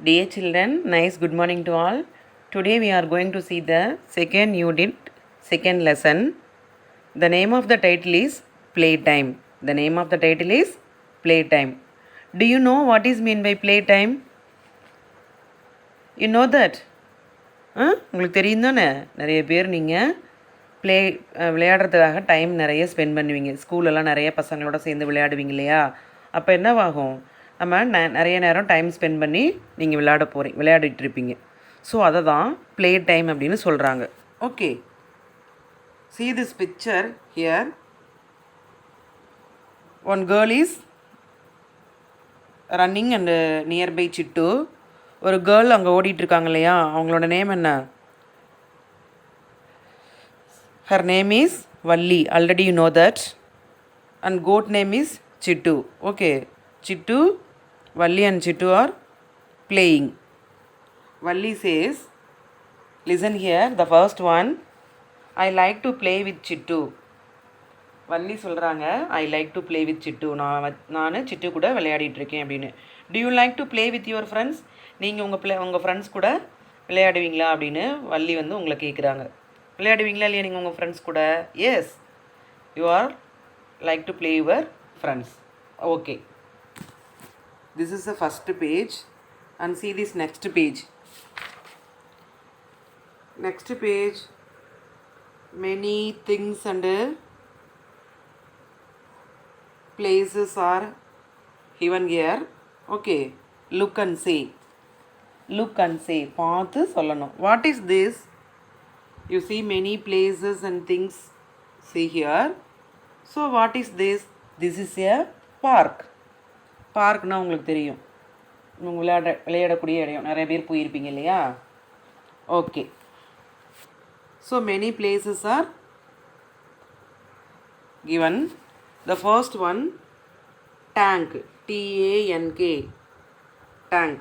Dear children, nice good morning to all. Today we are going to see the second unit, second lesson. The name of the title is Playtime. The name of the title is Playtime. Do you know what is mean by playtime? You know that? உங்களுக்கு தெரியும் தானே? நிறைய பேர் நீங்கள் விளையாடுறதுக்காக time நிறைய spend பண்ணுவீங்க. ஸ்கூலெல்லாம் நிறைய பசங்களோட சேர்ந்து விளையாடுவீங்க இல்லையா? அப்போ என்னவாகும், நம்ம நிறைய நேரம் டைம் ஸ்பெண்ட் பண்ணி நீங்கள் விளையாடிட்டு இருப்பீங்க. ஸோ அதை தான் ப்ளே டைம் அப்படின்னு சொல்கிறாங்க. Okay, see this picture here. One girl is running and nearby Chittu. ஒரு கேர்ள் அங்கே ஓடிட்டுருக்காங்க இல்லையா, அவங்களோட நேம் என்ன? Her name is Valli. Already you know that. And goat name is Chittu. Okay. Chittu, Valli and Chittu are playing. Valli says, listen here, the first one. I like to play with Chittu. Valli சொல்கிறாங்க, I like to play with Chittu. நான் சிட்டு கூட விளையாடிட்டு இருக்கேன் அப்படின்னு. Do you like to play with your friends? நீங்கள் உங்கள் friends கூட விளையாடுவீங்களா அப்படின்னு வள்ளி உங்களை கேட்குறாங்க. விளையாடுவீங்களா இல்லையா நீங்கள் உங்கள் ஃப்ரெண்ட்ஸ் கூட? Yes, you are like to play your friends. Okay, this is the first page and see this next page. Next page, many things and places are given here. Okay, look and say. Look and say, பார்த்து சொல்லணும். What is this? You see many places and things. See here. So what is this? This is a park. பார்க்னா உங்களுக்கு தெரியும், விளையாடக்கூடிய இடம். நிறைய பேர் போயிருப்பீங்க இல்லையா? Okay, so many places are given. The first one, tank. Tank. Tank.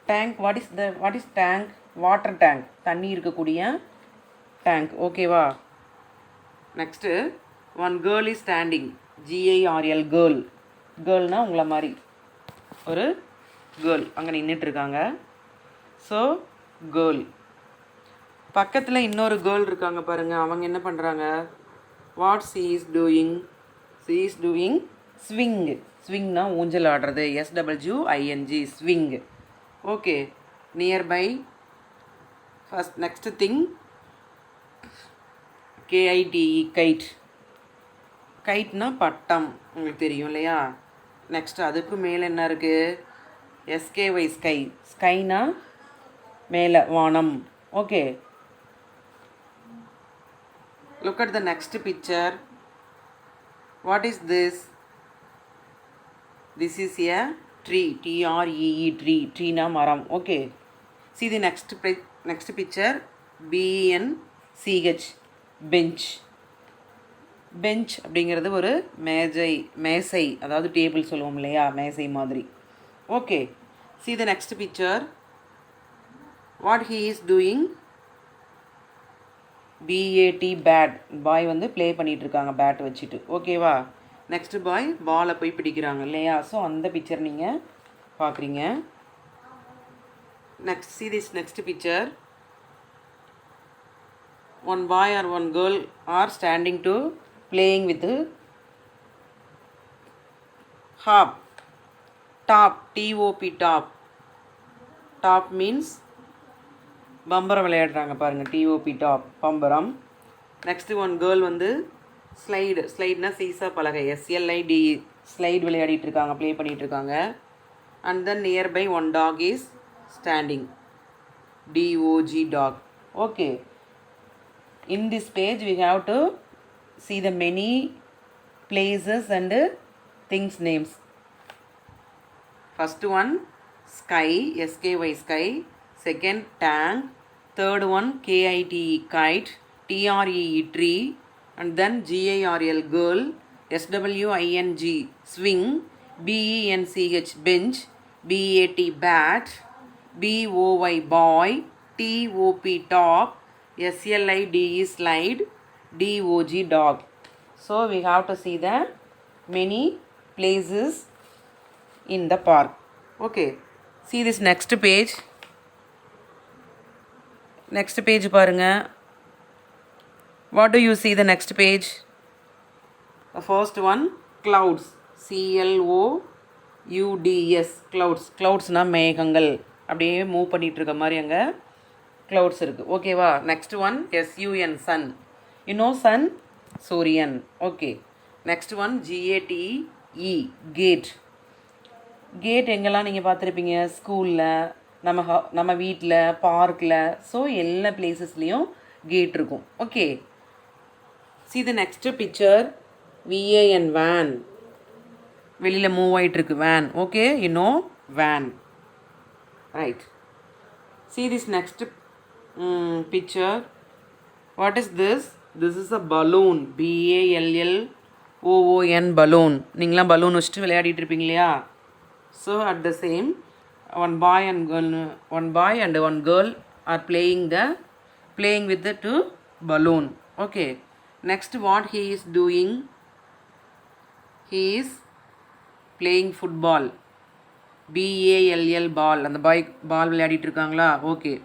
Tank. What is tank? Water tank. தண்ணி இருக்கக்கூடிய டேங்க். ஓகேவா? Next, one girl is standing. GIRL, girl. கேர்ள்னால் உங்களை மாதிரி ஒரு கேர்ள் அங்கே நின்றுட்டுருக்காங்க. So girl. பக்கத்தில் இன்னொரு கேர்ள் இருக்காங்க பாருங்கள். அவங்க என்ன பண்ணுறாங்க? What she is doing? She is doing swing. ஸ்விங்னா ஊஞ்சல் ஆடுறது. SWING, swing. Okay, nearby. First next thing, KITE, kite. கைட்னா பட்டம், உங்களுக்கு தெரியும் இல்லையா? நெக்ஸ்ட் அதுக்கு மேலே என்ன இருக்குது? SKY, sky. ஸ்கைனா மேலே, வானம். Okay, look at the next picture. What is this? This is a tree. TREE, tree. Tree na maram. Okay, see the next picture. BENCH, bench. Bench அப்படிங்கிறது ஒரு மேசை, அதாவது டேபிள் சொல்லுவோம் இல்லையா, மேசை மாதிரி. Okay, see the next picture. What he is doing? BAT, bat. Boy play பண்ணிகிட்ருக்காங்க bat வச்சுட்டு. ஓகேவா? நெக்ஸ்ட் பாய் பாலை போய் பிடிக்கிறாங்க இல்லையா? ஸோ அந்த பிக்சர் நீங்கள் பார்க்குறீங்க. Next see this next picture. One boy or one girl are standing to playing with harp. Top, TOP, top. Top means பம்பரம் விளையாடுறாங்க பாருங்கள். TOP, டாப், பம்பரம். நெக்ஸ்ட்டு ஒன் கேர்ள் ஸ்லைடுனா சீசா பலகை. SLID, ஸ்லைடு விளையாடிட்டுருக்காங்க, ப்ளே பண்ணிகிட்ருக்காங்க. And then nearby one dog is standing. DOG, dog. Okay, in this page we have to see the many places and things names. First one, sky. SKY, sky. Second, tank. Third one, KITE, kite. TREE, tree. And then GIRL, girl. SWING, swing. BENCH, bench. BAT, bat. BOY, boy. TOP, top. SLIDE, slide. DOG, dog. So we have to see the many places in the park. Okay. See this next page. Next page பாருங்க. What do you see the next page? The first one, clouds. CLOUDS. Clouds. Cloudsனா மேகங்கள். அப்படியே move பண்ணிட்டு இருக்க மாதிரி அங்க clouds இருக்கு. ஓகேவா? Next one, SUN, sun. You know sun? சூரியன். Okay. Next one, GATE, gate. Gate எங்கெல்லாம் நீங்கள் பார்த்துருப்பீங்க? ஸ்கூலில், நம்ம வீட்டில், பார்க்கில், ஸோ எல்லா பிளேசஸ்லேயும் கேட் இருக்கும். Okay. See the next picture. VAN, van. வெளியில் மூவ் ஆகிட்டுருக்கு வேன். ஓகே, இன்னும் van. Right. See this next picture. What is this? This is a balloon. BALLOON, balloon. நீங்களாம் பலூன் வச்சுட்டு விளையாடிட்டு இருப்பீங்க இல்லையா? So at the same, one boy and one girl are playing with the two balloon. Okay. Next, what he is doing? He is playing football. BALL, ball. And the boy ball விளையாடிட்டு இருக்காங்களா? Okay.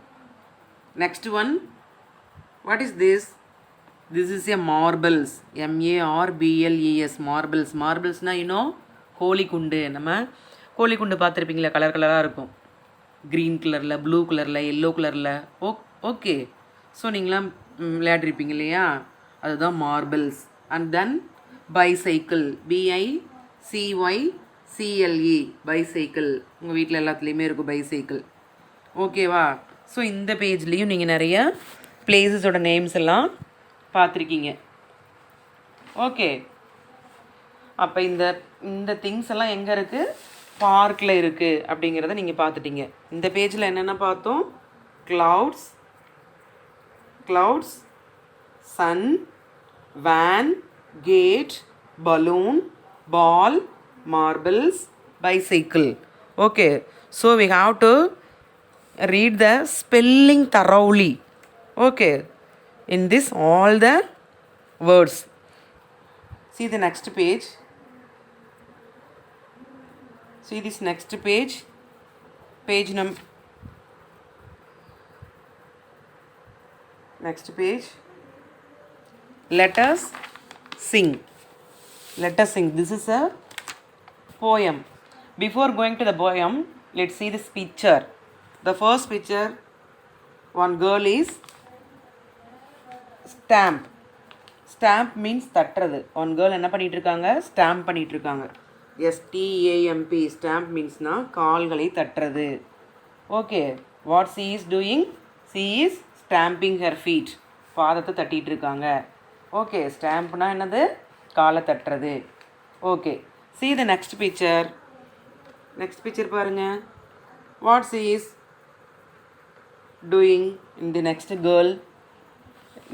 Next one, what is this? This is a marbles. MARBLES, marbles. Marbles na you know Holi குண்டு. நம்ம ஹோலி குண்டு பார்த்துருப்பீங்களா? Colour கலராக இருக்கும். Green கலரில், blue கலரில், yellow கலரில். ஓகே. ஸோ நீங்களாம் விளையாடிருப்பீங்க இல்லையா? அதுதான் marbles. And then bicycle. BICYCLE, bicycle. உங்கள் வீட்டில் எல்லாத்துலேயுமே இருக்கும் பைசைக்கிள். ஓகேவா? ஸோ இந்த பேஜ்லேயும் நீங்கள் நிறைய பிளேசஸோட நேம்ஸ் எல்லாம் பார்த்துருக்கீங்க. ஓகே. அப்போ இந்த திங்ஸ் எல்லாம் எங்கே இருக்குது? பார்க்கில் இருக்குது அப்படிங்கிறத நீங்கள் பார்த்துட்டீங்க. இந்த பேஜில் என்னென்ன பார்த்தோம்? clouds, sun, van, gate, balloon, ball, marbles, bicycle. Okay, so we have to read the spelling thoroughly. Okay, in this all the words. See the next page. See this next page. Next page. Let us sing. This is a poem. Before going to the poem, let's see this picture. The first picture, one girl is stamp. Stamp means தட்டுறது. One girl என்ன பண்ணிட்டு இருக்காங்க? Stamp பண்ணிட்டு இருக்காங்க. STAMP. Stamp meansனா கால்களை தட்டுறது. Okay. What she is doing? She is stamping her feet. பாதத்தை தட்டிட்டு இருக்காங்க. ஓகே. ஸ்டாம்ப்னா என்னது? காலை தட்டுறது. Okay. See the next picture. Next picture பாருங்க. What she is doing in the next girl?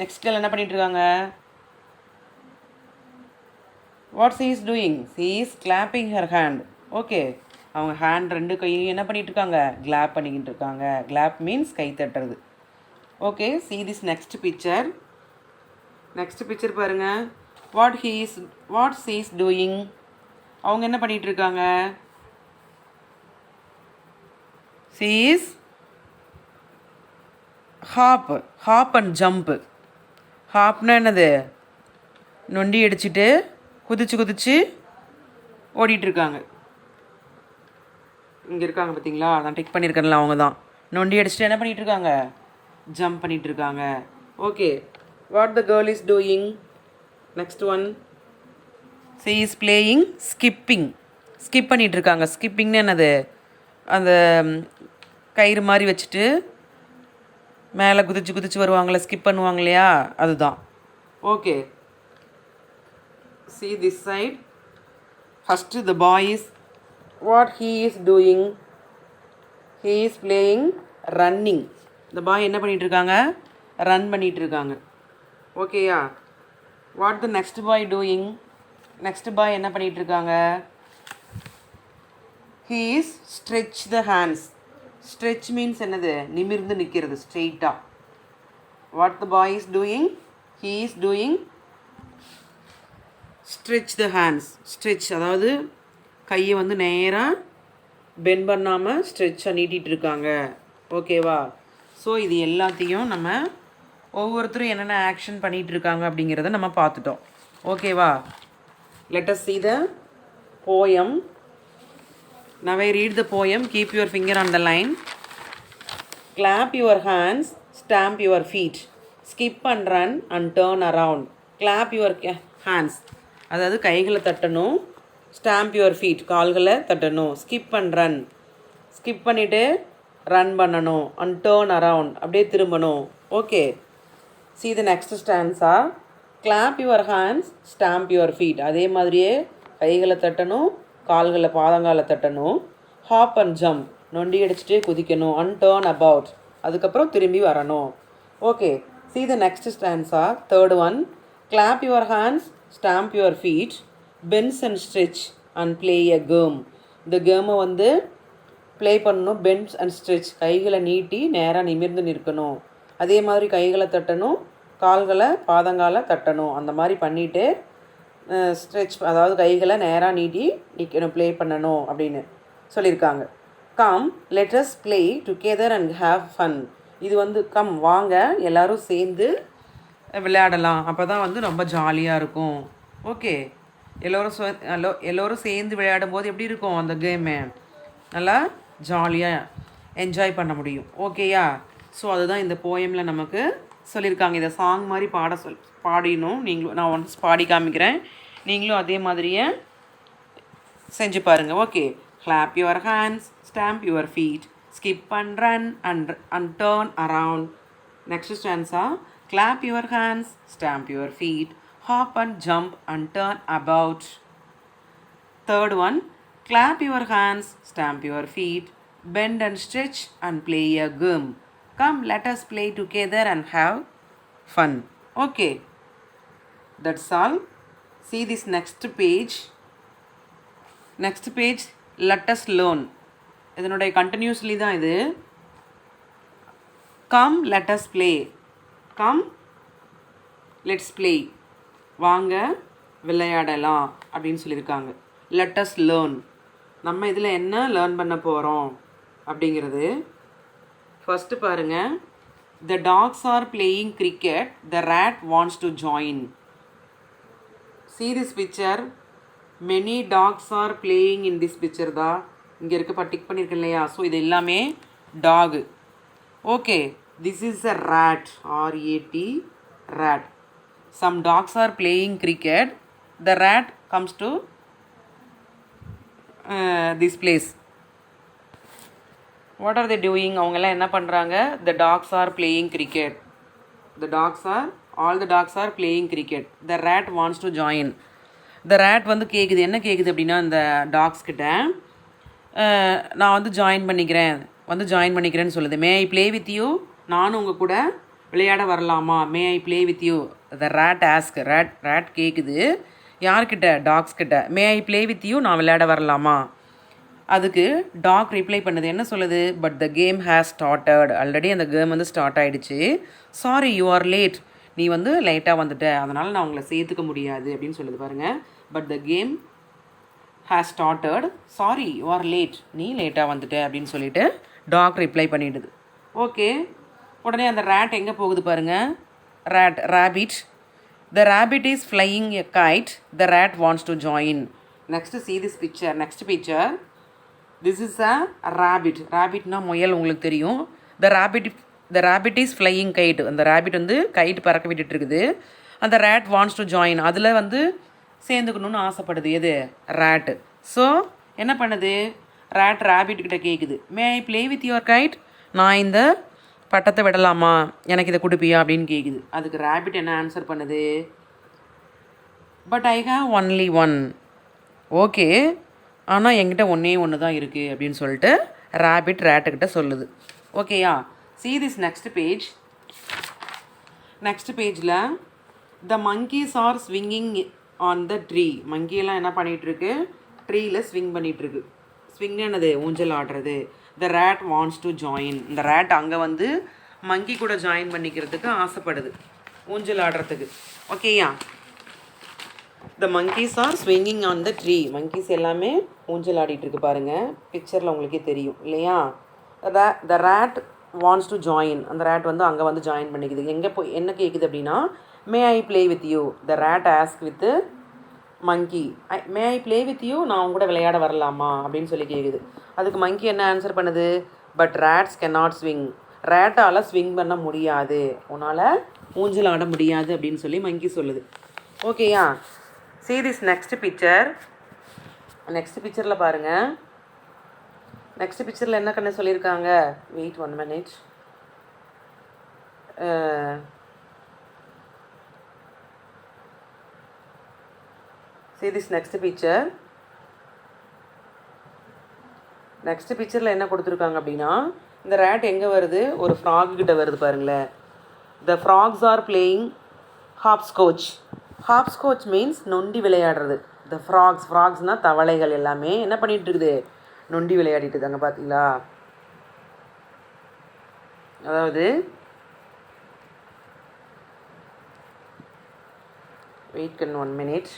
Next girl என்ன பண்ணிட்டு இருக்காங்க? What she is doing? She is clapping her hand. Okay. அவங்க ஹேண்ட் ரெண்டு கையும் என்ன பண்ணிட்டு இருக்காங்க? கிளாப் பண்ணிக்கிட்டு இருக்காங்க. கிளாப் மீன்ஸ் கை தட்டுறது. Okay. See this next picture. Next picture பாருங்க. What she is doing? அவங்க என்ன பண்ணிட்டு இருக்காங்க? She is hop and jump. ஹாப்னா என்னது? நொண்டி அடிச்சுட்டு குதிச்சு ஓடிட்டுருக்காங்க. இங்கே இருக்காங்க பார்த்தீங்களா? நான் டிக் பண்ணியிருக்கேன்ல, அவங்க தான். நொண்டி அடிச்சுட்டு என்ன பண்ணிகிட்ருக்காங்க? ஜம்ப் பண்ணிகிட்ருக்காங்க. Okay. What the girl is doing? Next one. She is playing skipping. Skip பண்ணிகிட்ருக்காங்க. ஸ்கிப்பிங்னு என்னது? அந்த கயிறு மாதிரி வச்சுட்டு மேலே குதிச்சு வருவாங்களே, ஸ்கிப் பண்ணுவாங்க இல்லையா? அதுதான். Okay. See this side. First the boy is, what he is doing? He is playing running. The boy என்ன பண்ணிட்டு இருக்காங்க? ரன் பண்ணிட்டு இருக்காங்க. ஓகேயா? What the next boy doing? Next boy என்ன பண்ணிட்டு இருக்காங்க? He is stretch the hands. Stretch means என்னது? நிமிர்ந்து நிற்கிறது, ஸ்ட்ரெயிட்டா. What the boy is doing? He is doing stretch the hands. Stretch அதாவது கையை வந்து நேராக பெண்ட் பண்ணாமல் ஸ்ட்ரெச்சாக நீட்டிகிட்டு இருக்காங்க. ஓகேவா? ஸோ இது எல்லாத்தையும் நம்ம ஒவ்வொருத்தரும் என்னென்ன ஆக்ஷன் பண்ணிகிட்டு இருக்காங்க அப்படிங்கிறத நம்ம பார்த்துட்டோம். ஓகேவா? let us see the poem. Now I read the poem. Keep your finger on the line. Clap your hands, stamp your feet, skip and run and turn around. Clap your hands, அதாவது கைகளை தட்டணும். Stamp your feet, கால்களை தட்டணும். Skip and run, skip பண்ணிவிட்டு run பண்ணணும். And turn around, அப்படியே திரும்பணும். Okay, see the next stanza. Clap your hands, stamp your feet. அதே மாதிரியே கைகளை தட்டணும், கால்களை பாதங்காலை தட்டணும். ஹாப் அண்ட் ஜம்ப், நொண்டி அடிச்சுட்டே குதிக்கணும். அண்ட் டேர்ன் அபவுட், அதுக்கப்புறம் திரும்பி வரணும். Okay, see the next stanza, third one. Clap your hands, stamp your feet, bend and stretch and play a game. இந்த கேமை வந்து ப்ளே பண்ணணும். பெண்ட் அண்ட் ஸ்ட்ரெச், கைகளை நீட்டி நேராக நிமிர்ந்து நிற்கணும். அதே மாதிரி கைகளை தட்டணும், கால்களை பாதங்காலை தட்டணும். அந்த மாதிரி பண்ணிவிட்டு ஸ்ட்ரெச், அதாவது கைகளை நேராக நீட்டி நிற்கணும், ப்ளே பண்ணணும் அப்படின்னு சொல்லியிருக்காங்க. Come let us play together and have fun. இது வந்து கம், வாங்க எல்லோரும் சேர்ந்து விளையாடலாம், அப்போ தான் வந்து ரொம்ப ஜாலியாக இருக்கும். ஓகே, எல்லோரும் சேர்ந்து விளையாடும் போது எப்படி இருக்கும் அந்த கேமு? நல்லா ஜாலியாக என்ஜாய் பண்ண முடியும். ஓகேயா? ஸோ அதுதான் இந்த போயமில் நமக்கு சொல்லியிருக்காங்க. இதை சாங் மாதிரி பாடினோம். நீங்களும், நான் ஒன்ஸ் பாடி காமிக்கிறேன், நீங்களும் அதே மாதிரியே செஞ்சு பாருங்கள். Okay, clap your hands, stamp your feet, skip and run and turn around. Next stanza. Clap your hands, stamp your feet, hop and jump and turn about. Third one. Clap your hands, stamp your feet, bend and stretch and play a game. Come, let us play together and have fun. Okay, that's all. See this next page. Next page, let us learn. இதனுடைய continuously தான் இது. Come, let us play. Come, let's play. வாங்க விளையாடலாம் அப்படின்னு சொல்லியிருக்காங்க. Let us learn. நம்ம இதில் என்ன லேர்ன் பண்ண போகிறோம் அப்படிங்கிறது ஃபஸ்ட்டு பாருங்கள். The dogs are playing cricket. The rat wants to join. See this picture. Many dogs are playing in this picture தான் இங்கே இருக்க டிக் பண்ணியிருக்கேன் இல்லையா? ஸோ இது எல்லாமே dog. Okay, this is a rat, RAT, rat. Some dogs are playing cricket. The rat comes to this place. What are they doing? அவங்கெல்லாம் என்ன பண்ணுறாங்க? The dogs are playing cricket. All the dogs are playing cricket. The rat wants to join. The rat வந்து கேட்குது, என்ன கேட்குது அப்படின்னா, இந்த tax கிட்ட நான் வந்து ஜாயின் பண்ணிக்கிறேன்னு சொல்லுது. May I play with you, நானும் உங்கள் கூட விளையாட வரலாமா? May I play with you. The rat ask, rat கேட்குது யார்கிட்ட? டாக்ஸ் கிட்ட. May I play with you, நான் விளையாட வரலாமா? அதுக்கு டாக் ரிப்ளை பண்ணுது, என்ன சொல்லுது? But the game has started. Already அந்த கேம் வந்து ஸ்டார்ட் ஆகிடுச்சு. Sorry, you are late. நீ வந்து லேட்டாக வந்துட்ட, அதனால் நான் உங்களை சேர்த்துக்க முடியாது அப்படின்னு சொல்லுது பாருங்கள். But the game has started, sorry you are late, நீ லேட்டாக வந்துட்ட அப்படின்னு சொல்லிட்டு டாக் ரிப்ளை பண்ணிடுது. ஓகே, உடனே அந்த ரேட் எங்கே போகுது பாருங்கள். Rapid. The rabbit is flying a kite. The rat wants to join. Next, see this picture. Next picture. This is a rabbit. Rabbitனா முயல், உங்களுக்கு தெரியும். The rabbit is flying kite. அந்த rabbit வந்து கைட் பறக்க விட்டுட்டு இருக்குது. அந்த rat wants to join. அதில் வந்து சேர்ந்துக்கணும்னு ஆசைப்படுது. எது? rat. ஸோ என்ன பண்ணுது? rabbit கிட்ட கேட்குது, may I play with your kite, நான் இந்த பட்டத்தை விடலாமா, எனக்கு இதை கொடுப்பியா அப்படின்னு கேட்குது. அதுக்கு ரேபிட் என்ன ஆன்சர் பண்ணுது? But I have only one. Okay, ஆனால் என்கிட்ட ஒன்று தான் இருக்குது அப்படின்னு சொல்லிட்டு ரேபிட் ரேட்டுக்கிட்ட சொல்லுது. ஓகேயா? see this next page. Next பேஜில் த monkeys are swinging on the tree. மங்கியெல்லாம் என்ன பண்ணிகிட்ருக்கு? ட்ரீயில் ஸ்விங் பண்ணிகிட்ருக்கு. ஸ்விங் என்னது? ஊஞ்சல் ஆடுறது. The rate wants to join. இந்த ரேட் அங்கே வந்து மங்கி கூட ஜாயின் பண்ணிக்கிறதுக்கு ஆசைப்படுது, ஊஞ்சல் ஆடுறதுக்கு. ஓகேயா? The monkeys are swinging on the tree. monkeys எல்லாமே ஊஞ்சல் ஆடிட்டு இருக்கு பாருங்கள், பிக்சரில் உங்களுக்கே தெரியும் இல்லையா. The rate wants to join, அந்த ரேட் வந்து அங்கே வந்து ஜாயின் பண்ணிக்குது. எங்கே போய் என்ன கேட்குது அப்படின்னா, may I play with you. The rat ask with monkey, may I play with you, நான் அவங்க கூட விளையாட வரலாமா அப்படின்னு சொல்லி கேட்குது. அதுக்கு மங்கி என்ன ஆன்சர் பண்ணுது, but rats can not swing, ரேட்டால் ஸ்விங் பண்ண முடியாது, உன்னால் ஊஞ்சல் ஆட முடியாது அப்படின்னு சொல்லி மங்கி சொல்லுது. ஓகேயா. see this next picture. Next பிக்சரில் பாருங்கள். நெக்ஸ்ட் பிக்சரில் என்ன கண்ணு சொல்லியிருக்காங்க, wait 1 minute. see this next picture. Next பிக்சரில் என்ன கொடுத்துருக்காங்க அப்படின்னா, இந்த ரேட் எங்கே வருது, ஒரு ஃப்ராக் கிட்ட வருது பாருங்களேன். த ஃப்ராக்ஸ் ஆர் பிளேயிங் ஹாப்ஸ்கோச். ஹாப்ஸ்கோச் மீன்ஸ் நொண்டி விளையாடுறது. த ஃப்ராக்ஸ்னால் தவளைகள் எல்லாமே என்ன பண்ணிகிட்டு இருக்குது, நொண்டி விளையாடிட்டு இருக்காங்க பார்த்தீங்களா. அதாவது wait gun 1 minute.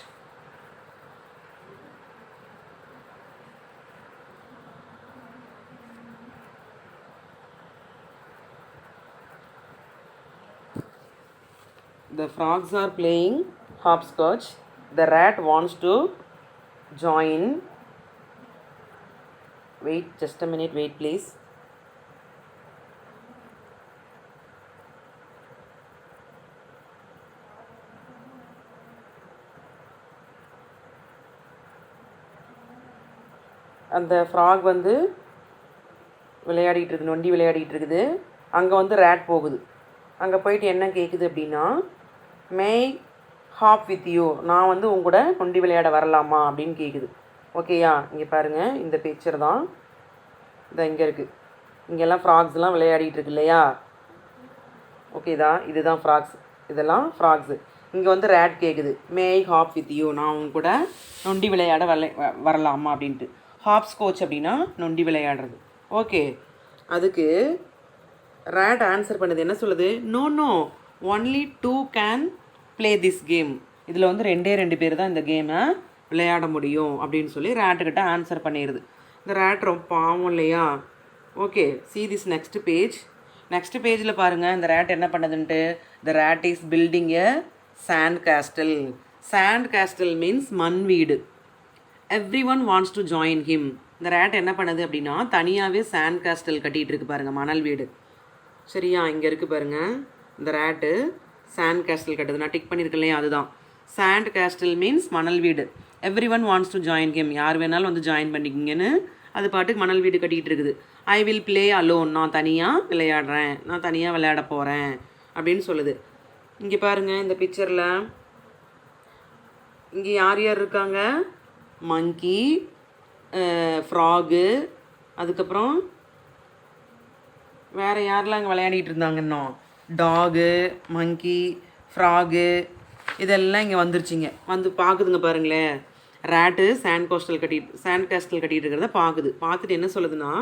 The frogs are playing hopscotch. The rat wants to join. Wait, just a minute, wait please. அந்த ஃப்ராக் வந்து விளையாடிட்டு இருக்குது, நொண்டி விளையாடிட்டு இருக்குது. அங்கே வந்து ரேட் போகுது. அங்கே போயிட்டு என்ன கேட்குது அப்படின்னா, மே ஹாப் வித் யூ, நான் வந்து உங்க கூட நொண்டி விளையாட வரலாமா அப்படின்னு கேட்குது. ஓகேயா. இங்கே பாருங்கள், இந்த பிக்சர் தான் இந்த இங்கே இருக்குது. இங்கெல்லாம் ஃப்ராக்ஸ்லாம் விளையாடிட்டு இருக்கு இல்லையா. ஓகேதா, இதுதான் ஃப்ராக்ஸ், இதெல்லாம் ஃப்ராக்ஸு. இங்கே வந்து ரேட் கேட்குது, மே ஹாப் வித் யூ, நான் உங்க கூட நொண்டி விளையாட வரலாமா அப்படின்ட்டு. ஹாப்ஸ்கோச் அப்படின்னா நொண்டி விளையாடுறது. ஓகே. அதுக்கு ரேட் ஆன்சர் பண்ணுது, என்ன சொல்லுது, no no only 2 can play this game. இதில் வந்து 2 பேர் தான் இந்த கேமை விளையாட முடியும் அப்படின்னு சொல்லி ரேட்டுக்கிட்ட ஆன்சர் பண்ணிடுது. இந்த ரேட் ரொம்ப பாவம் இல்லையா. Okay. see this next page. Next பேஜில் பாருங்கள், இந்த ரேட் என்ன பண்ணுதுன்ட்டு, the rat is building a sand castle. Sand castle means மண் வீடு. Everyone wants to join him. இந்த ரேட் என்ன பண்ணுது அப்படின்னா, தனியாகவே சாண்ட் கேஸ்டல் கட்டிகிட்டு இருக்கு பாருங்கள், மணல் வீடு. சரியா. இங்கே இருக்குது பாருங்கள், இந்த ரேட்டு சாண்ட் கேஸ்டல் கட்டுது. நான் டிக் பண்ணியிருக்கேன் இல்லையா, அதுதான் சாண்ட் கேஸ்டல் மீன்ஸ் மணல் வீடு. Everyone wants to join him, யார் வேணாலும் வந்து ஜாயின் பண்ணிக்கிங்கன்னு அது பாட்டுக்கு மணல் வீடு கட்டிகிட்டு இருக்குது. ஐ வில் ப்ளே அலோன், நான் தனியாக விளையாடுறேன், நான் தனியாக விளையாட போகிறேன் அப்படின்னு சொல்லுது. இங்கே பாருங்கள், இந்த பிக்சரில் இங்கே யார் யார் இருக்காங்க, மங்கி, ஃப்ராகு, அதுக்கப்புறம் வேறு யாரெல்லாம் அங்கே விளையாடிட்டு இருந்தாங்க, இன்னும் டாகு, மங்கி, ஃப்ராகு, இதெல்லாம் இங்கே வந்துருச்சிங்க. வந்து பார்க்குதுங்க பாருங்களேன். ரேட்டு சாண்ட் கேஸ்டல் கட்டிகிட்டு இருக்கிறத பார்த்துட்டு என்ன சொல்லுதுன்னா,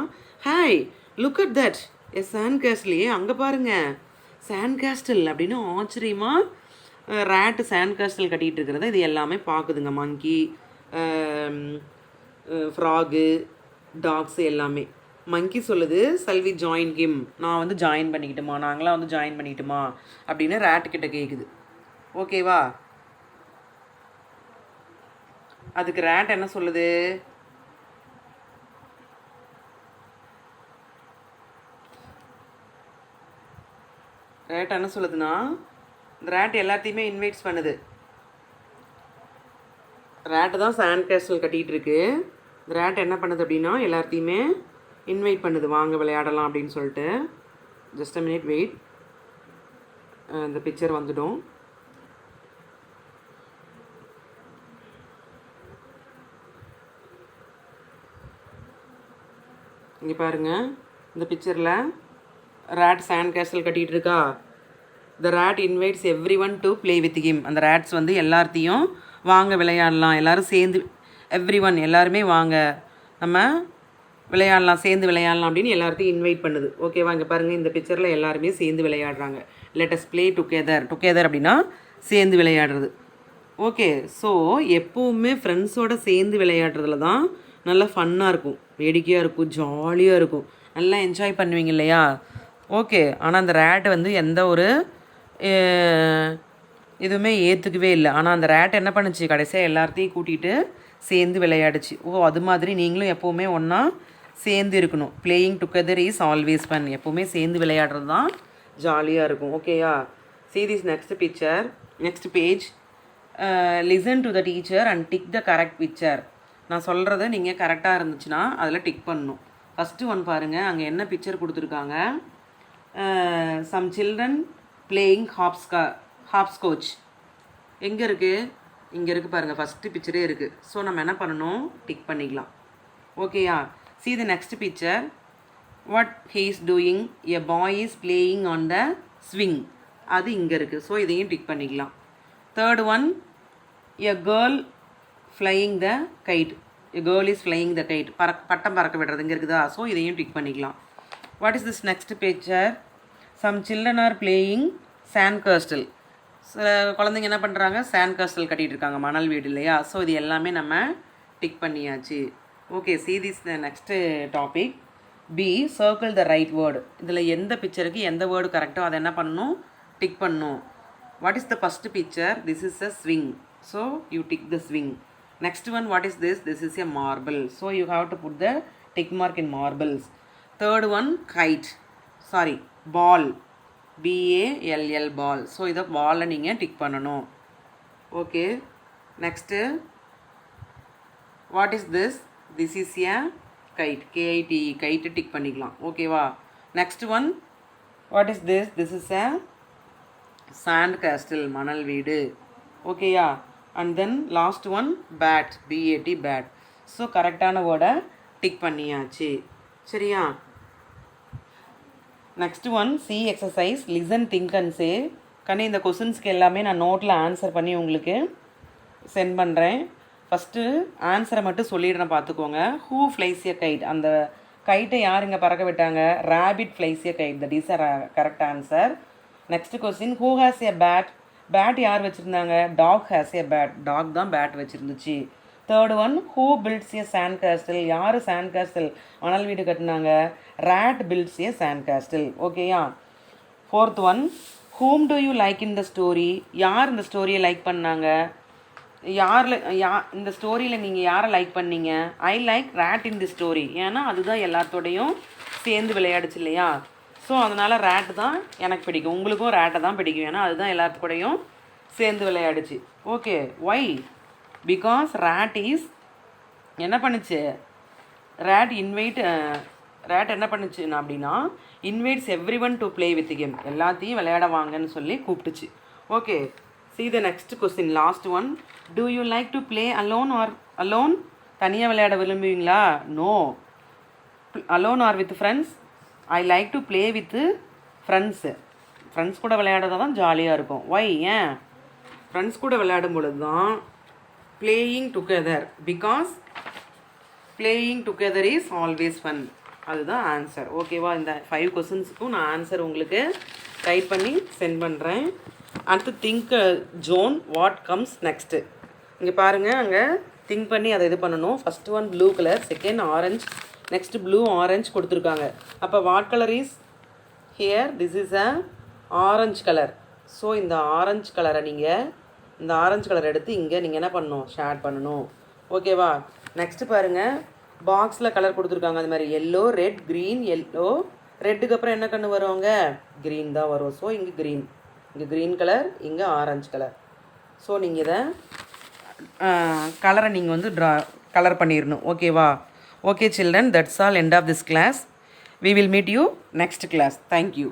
hi look at that a sand கேஸ்டலே, அங்கே பாருங்கள் சாண்ட் கேஸ்டல் அப்படின்னு ஆச்சரியமாக ரேட்டு சாண்ட் கேஸ்டல் கட்டிகிட்டு இருக்கிறத இது எல்லாமே பார்க்குதுங்க. மங்கி, ஃப்ராகு, டாக்ஸ் எல்லாமே. மங்கி சொல்லுது, செல்வி ஜாயின் ஹிம், நான் வந்து ஜாயின் பண்ணிக்கிட்டுமா, நாங்களாம் வந்து ஜாயின் பண்ணிக்கிட்டுமா அப்படின்னு ரேட்டுக்கிட்ட கேட்குது. ஓகேவா. அதுக்கு ரேட் என்ன சொல்லுது, ரேட் என்ன சொல்லுதுன்னா, இந்த ரேட் எல்லாத்தையுமே இன்வைட்ஸ் பண்ணுது. ரேட்டு தான் சாண்ட் கேஸ்டல் கட்டிகிட்டு இருக்கு. இந்த ரேட் என்ன பண்ணுது அப்படின்னா, எல்லாத்தையுமே இன்வைட் பண்ணுது, வாங்க விளையாடலாம் அப்படின்னு சொல்லிட்டு. ஜஸ்ட் அ மினிட் வெயிட், இந்த பிக்சர் வந்துடும். இங்கே பாருங்கள், இந்த பிக்சரில் ரேட் சாண்ட் கேஸ்டல் கட்டிகிட்டு இருக்கா. The rate invites everyone to play with him. அந்த ரேட்ஸ் வந்து எல்லாத்தையும் வாங்க விளையாடலாம், எல்லோரும் சேர்ந்து, எவ்ரி ஒன் எல்லாருமே வாங்க நம்ம விளையாடலாம், சேர்ந்து விளையாடலாம் அப்படின்னு எல்லாத்தையும் இன்வைட் பண்ணுது. ஓகேவா. இங்கே பாருங்கள், இந்த பிக்சரில் எல்லாருமே சேர்ந்து விளையாடுறாங்க. Let us play together. Together அப்படின்னா சேர்ந்து விளையாடுறது. ஓகே, ஸோ எப்போவுமே ஃப்ரெண்ட்ஸோடு சேர்ந்து விளையாடுறதுல தான் நல்லா ஃபன்னாக இருக்கும், வேடிக்கையாக இருக்கும், ஜாலியாக இருக்கும், நல்லா என்ஜாய் பண்ணுவீங்க இல்லையா? ஓகே, ஆனால் அந்த ரேட் வந்து எந்த ஒரு எதுவுமே ஏற்றுக்கவே இல்லை. ஆனால் அந்த ரேட் என்ன பண்ணுச்சு, கடைசியாக எல்லாத்தையும் கூட்டிகிட்டு சேர்ந்து விளையாடுச்சு. ஓ, அது மாதிரி நீங்களும் எப்போவுமே ஒன்றா சேர்ந்து இருக்கணும். Playing together is always fun. எப்போவுமே சேர்ந்து விளையாடுறது தான் ஜாலியாக இருக்கும். ஓகேயா? see this next picture, next page. Listen to the teacher and tick the correct picture. நான் சொல்கிறத நீங்கள் கரெக்டாக இருந்துச்சுன்னா அதில் டிக் பண்ணணும். ஃபஸ்ட்டு ஒன் பாருங்கள், அங்கே என்ன பிக்சர் கொடுத்துருக்காங்க. Some children playing hopscotch. எங்கே இருக்குது? இங்கே இருக்குது பாருங்கள், ஃபஸ்ட்டு பிக்சரே இருக்குது. ஸோ நம்ம என்ன பண்ணணும், டிக் பண்ணிக்கலாம். ஓகேயா? see the next picture. what he is doing, a boy is playing on the swing. அது இங்கே இருக்குது. ஸோ இதையும் டிக் பண்ணிக்கலாம். Third one, a girl flying the kite. a girl is flying the kite. பட்டம் பறக்க விடுறது இங்கே இருக்குதா? ஸோ இதையும் டிக் பண்ணிக்கலாம். what is this next picture? some children are playing sand castle. சில குழந்தைங்க என்ன பண்ணுறாங்க, sand castle கட்டிகிட்டு இருக்காங்க, மணல் வீடு இல்லையா? ஸோ இது எல்லாமே நம்ம டிக் பண்ணியாச்சு. Okay, see this next topic. B, circle the right word. இதில் எந்த பிக்சருக்கு எந்த வேர்டு கரெக்டோ அதை என்ன பண்ணணும், டிக் பண்ணணும். what is the first picture? this is a swing, so you tick the swing. next one, what is this? this is a marble, so you have to put the tick mark in marbles. third one, kite, sorry, ball, ball, ball. so இதை பால்ல நீங்கள் tick பண்ணணும். Okay, next, what is this? this is a kite, kite, kite tick பண்ணிக்கலாம். ஓகேவா? next one, what is this? this is a sand castle, மணல் வீடு. ஓகேயா? And then last one, bat, bat. So கரெக்டான வேர்டை டிக் பண்ணியாச்சு. சரியா? Next one, C exercise, listen, think and say. கண்ணே, இந்த கொஸ்டின்ஸ்க்கு எல்லாமே நான் நோட்டில் ஆன்சர் பண்ணி உங்களுக்கு சென்ட் பண்ணுறேன். ஃபஸ்ட்டு ஆன்சரை மட்டும் சொல்லிடுறேன், பார்த்துக்கோங்க. Who flies a kite? அந்த கைட்டை யார் இங்கே பறக்க விட்டாங்க? Rabbit flies a kite. That is a correct answer. Next question, who has a bat? Bat யார் வச்சுருந்தாங்க? Dog has a bat. Dog தான் பேட் வச்சுருந்துச்சு. Third one, who builds a sand castle? யார் சாண்ட் கேஸ்டில் மணல் வீடு கட்டினாங்க? Rat builds a sand castle. ஓகேயா? Fourth one, whom do you like in the story? யார் இந்த ஸ்டோரியை லைக் பண்ணாங்க? இந்த ஸ்டோரியில் நீங்கள் யாரை லைக் பண்ணீங்க? I like rate in the story. ஏன்னா அதுதான் எல்லாத்தோடையும் சேர்ந்து விளையாடுச்சு இல்லையா? ஸோ அதனால் ரேட்டு தான் எனக்கு பிடிக்கும். உங்களுக்கும் ரேட்டை தான் பிடிக்கும், ஏன்னா அதுதான் எல்லாத்துக்கூடையும் சேர்ந்து விளையாடுச்சு. Okay, why? Because rat is என்ன பண்ணுச்சு? ரேட் என்ன பண்ணுச்சுன்னா அப்படின்னா, invites everyone to play with game. எல்லாத்தையும் விளையாட வாங்கன்னு சொல்லி கூப்பிட்டுச்சு. Okay, see the next question, last one. do you like to play alone or alone? தனியாக விளையாட விரும்புவீங்களா? no. alone or with friends? I like to play with friends. Friends கூட விளையாடுறதா தான் ஜாலியாக இருக்கும். ஒய்? ஏன்? ஃப்ரெண்ட்ஸ் கூட விளையாடும் பொழுது தான் playing together. Because playing together is always fun. அதுதான் ஆன்சர். ஓகேவா? இந்த 5 கொஸ்டின்ஸுக்கும் நான் ஆன்சர் உங்களுக்கு டைப் பண்ணி சென்ட் பண்ணுறேன். அடுத்து think zone, what comes next. இங்கே பாருங்கள், அங்கே திங்க் பண்ணி அதை இது பண்ணணும். First one blue colour, second orange, next blue orange கொடுத்துருக்காங்க. அப்போ what colour is here? This is a orange colour. So இந்த ஆரஞ்ச் கலரை இந்த ஆரஞ்ச் கலர் எடுத்து இங்கே நீங்கள் என்ன பண்ணணும்? ஷேட் பண்ணணும். ஓகேவா? நெக்ஸ்ட்டு பாருங்கள், பாக்ஸில் கலர் கொடுத்துருக்காங்க. அது மாதிரி எல்லோ, ரெட், க்ரீன், எல்லோ. ரெட்டுக்கு அப்புறம் என்ன கண்ணு வருவாங்க? க்ரீன் தான் வரும். ஸோ இங்கே க்ரீன் கலர், இங்கே ஆரஞ்சு கலர். ஸோ நீங்கள் இதை கலரை நீங்கள் வந்து கலர் பண்ணிடணும். ஓகேவா? Okay children, that's all, end of this class. We will meet you next class. Thank you.